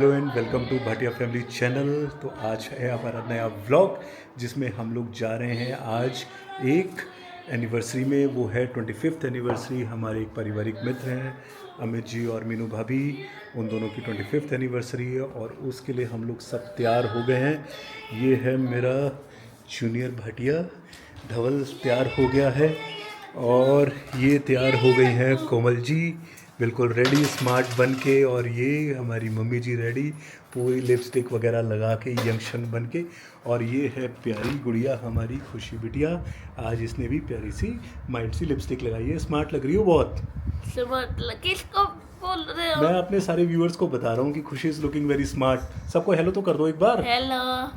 Hello and welcome to Bhatia family channel. तो आज है हमारा नया व्लॉग जिसमें हम लोग जा रहे हैं आज एक एनिवर्सरी में। वो है 25th एनिवर्सरी। हमारे एक पारिवारिक मित्र हैं अमित जी और मीनू भाभी, उन दोनों की 25th एनिवर्सरी है और उसके लिए हम लोग सब तैयार हो गए हैं। ये है मेरा जूनियर भाटिया, धवल तैयार हो गया है और ये तैयार हो गई हैं कोमल जी, बिल्कुल रेडी स्मार्ट बन के। और ये हमारी मम्मी जी रेडी, पूरी लिपस्टिक वगैरह लगा के यंगशन बन के। और ये है प्यारी गुड़िया हमारी खुशी बिटिया, आज इसने भी प्यारी सी माइल्ड सी लिपस्टिक लगाई है। स्मार्ट लग रही हो बहुत। किसको बोल रहे हो? मैं अपने सारे व्यूअर्स को बता रहा हूँ कि खुशी इज़ लुकिंग वेरी स्मार्ट। सबको हेलो तो कर दो एक बार। हेलो।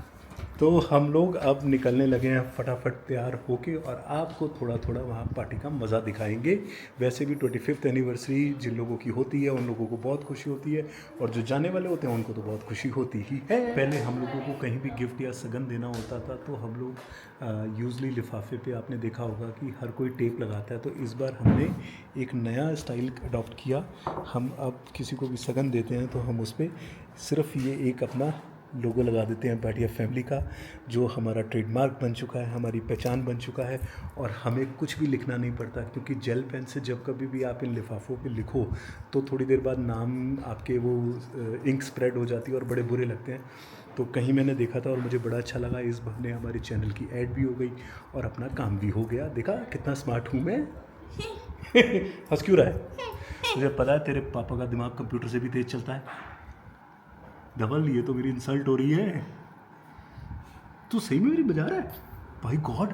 तो हम लोग अब निकलने लगे हैं फटाफट तैयार होके और आपको थोड़ा थोड़ा वहाँ पार्टी का मज़ा दिखाएंगे। वैसे भी 25th एनिवर्सरी जिन लोगों की होती है उन लोगों को बहुत खुशी होती है और जो जाने वाले होते हैं उनको तो बहुत खुशी होती ही है। पहले हम लोगों को कहीं भी गिफ्ट या सगन देना होता था तो हम लोग यूजली लिफाफे पे आपने देखा होगा कि हर कोई टेप लगाता है। तो इस बार हमने एक नया स्टाइल अडॉप्ट किया। हम अब किसी को भी सगन देते हैं तो हम उस पर सिर्फ ये एक अपना लोगो लगा देते हैं भाटिया फैमिली का, जो हमारा ट्रेडमार्क बन चुका है, हमारी पहचान बन चुका है। और हमें कुछ भी लिखना नहीं पड़ता क्योंकि जेल पेन से जब कभी भी आप इन लिफाफों पे लिखो तो थोड़ी देर बाद नाम आपके वो इंक स्प्रेड हो जाती है और बड़े बुरे लगते हैं। तो कहीं मैंने देखा था और मुझे बड़ा अच्छा लगा, इस बहाने हमारे चैनल की ऐड भी हो गई और अपना काम भी हो गया। देखा कितना स्मार्ट हूँ मैं। हंस क्यों रहा है? मुझे पता है तेरे पापा का दिमाग कंप्यूटर से भी तेज चलता है। डबल, ये तो मेरी इंसल्ट हो रही है। तू सही में मेरी बजा रहा है? भाई गॉड,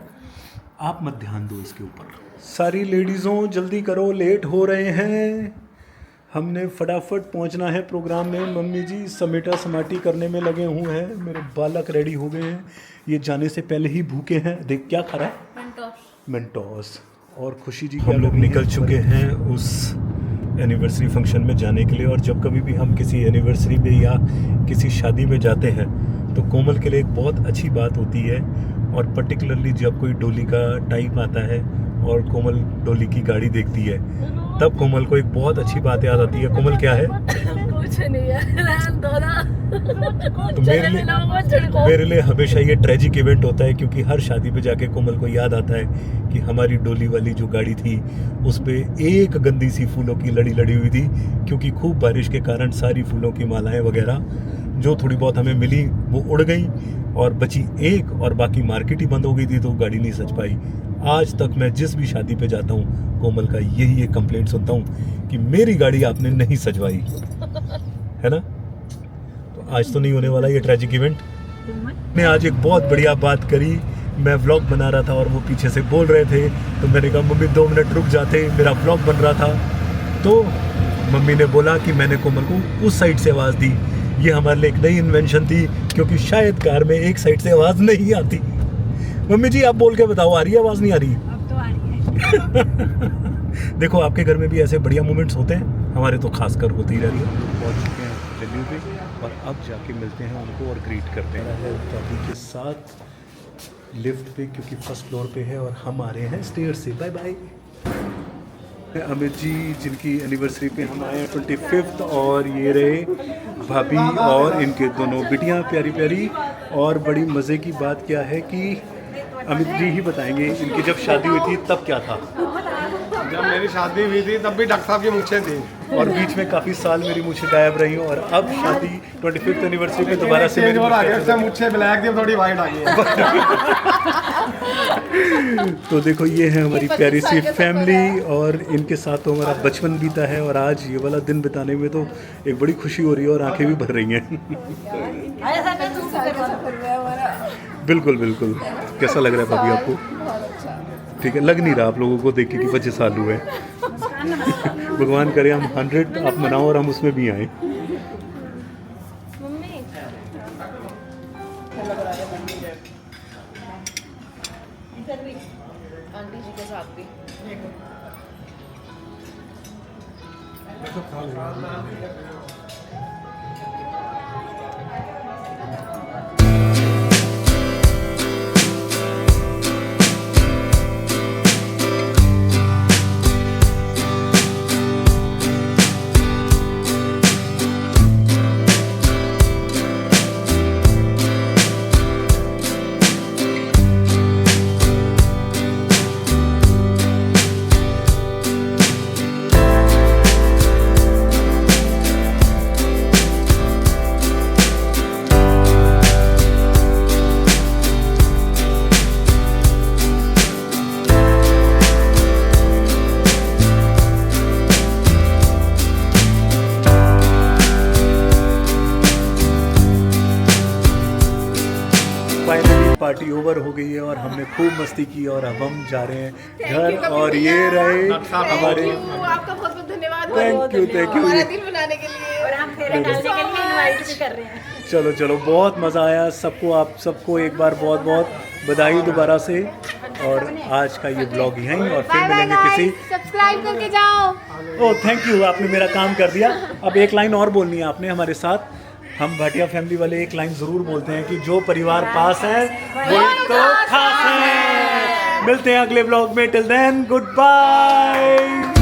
आप मत ध्यान दो इसके ऊपर। सारी लेडीज़ों जल्दी करो, लेट हो रहे हैं, हमने फटाफट पहुंचना है प्रोग्राम में। मम्मी जी समेटा समाटी करने में लगे हुए हैं, मेरे बालक रेडी हो गए हैं, ये जाने से पहले ही भूखे हैं। देख क्या खा रहा है? मेंटोस। और खुशी जी हम लोग निकल चुके हैं उस एनिवर्सरी फंक्शन में जाने के लिए। और जब कभी भी हम किसी एनिवर्सरी पे या किसी शादी में जाते हैं तो कोमल के लिए एक बहुत अच्छी बात होती है। और पर्टिकुलरली जब कोई डोली का टाइम आता है और कोमल डोली की गाड़ी देखती है तब कोमल को एक बहुत अच्छी बात याद आती है। कोमल क्या है? कुछ नहीं है। तो मेरे लिए हमेशा ये ट्रेजिक इवेंट होता है क्योंकि हर शादी पे जाके कोमल को याद आता है कि हमारी डोली वाली जो गाड़ी थी उस पे एक गंदी सी फूलों की लड़ी लड़ी हुई थी, क्योंकि खूब बारिश के कारण सारी फूलों की मालाएं वगैरह जो थोड़ी बहुत हमें मिली वो उड़ गई और बची एक, और बाकी मार्केट ही बंद हो गई थी तो गाड़ी नहीं सज पाई। आज तक मैं जिस भी शादी पे जाता हूँ कोमल का यही एक कंप्लेंट सुनता हूँ कि मेरी गाड़ी आपने नहीं सजवाई, है ना। तो आज तो नहीं होने वाला ये ट्रेजिक इवेंट। मैं आज एक बहुत बढ़िया बात करी, मैं व्लॉग बना रहा था और वो पीछे से बोल रहे थे तो मैंने कहा मम्मी 2 मिनट रुक जाते, मेरा व्लॉग बन रहा था। तो मम्मी ने बोला कि मैंने कोमल को उस साइड से आवाज़ दी। ये हमारे लिए एक नई इन्वेंशन थी क्योंकि शायद कार में एक साइड से आवाज़ नहीं आती। मम्मी जी आप बोल के बताओ, आ रही है आवाज़? नहीं आ रही? अब तो आ रही है। देखो आपके घर में भी ऐसे बढ़िया मोमेंट्स होते हैं, हमारे तो खासकर होते ही रहते हैं। पहुंच चुके हैं वेन्यू पे और अब जाके मिलते हैं उनको और ग्रीट करते हैं दादी के साथ लिफ्ट पे, क्योंकि फर्स्ट फ्लोर पे है और हम आ रहे हैं स्टेयर से। Bye bye. अमित जी जिनकी एनिवर्सरी पे हम आए हैं 25th, और ये रहे भाभी और इनके दोनों बिटियां प्यारी प्यारी। और बड़ी मज़े की बात क्या है कि अमित जी ही बताएंगे इनकी जब शादी हुई थी तब क्या था। जब मेरी शादी हुई थी तब भी डॉक्टर साहब की मूंछें थी और बीच में काफ़ी साल मेरी मूंछें गायब रही और अब शादी 25th एनिवर्सरी पे दोबारा से मेरी मूंछें ब्लैक थी, थोड़ी वाइट आ गई। तो देखो ये है हमारी प्यारी सी फैमिली और इनके साथ तो हमारा बचपन बीता है और आज ये वाला दिन बिताने में तो एक बड़ी खुशी हो रही है और आंखें भी भर रही हैं। बिल्कुल बिल्कुल। कैसा लग रहा है भाभी आपको? ठीक है, लग नहीं रहा आप लोगों को देख के कि 25 साल हुए। भगवान करे हम 100 आप मनाओ और हम उसमें भी आए। आंटी जी के साथ भी पार्टी ओवर हो गई है और हमने खूब मस्ती की और अब हम जा रहे हैं घर। और ये रहे हमारे, आपका बहुत बहुत धन्यवाद थैंक यू हमारा दिन बनाने के लिए। और हम फेरा डालने के लिए इनवाइट भी कर रहे हैं। चलो चलो, बहुत मज़ा आया सबको। आप सबको एक बार बहुत बहुत बधाई दोबारा से। और आज का ये ब्लॉग यहीं, और फिर मिलेंगे किसी। सब्सक्राइब करके जाओ। ओह थैंक यू, आपने मेरा काम कर दिया। अब एक लाइन और बोलनी है आपने हमारे साथ। हम भाटिया फैमिली वाले एक लाइन ज़रूर बोलते हैं कि जो परिवार पास है वही तो खास है। मिलते हैं अगले ब्लॉग में। Till then good bye.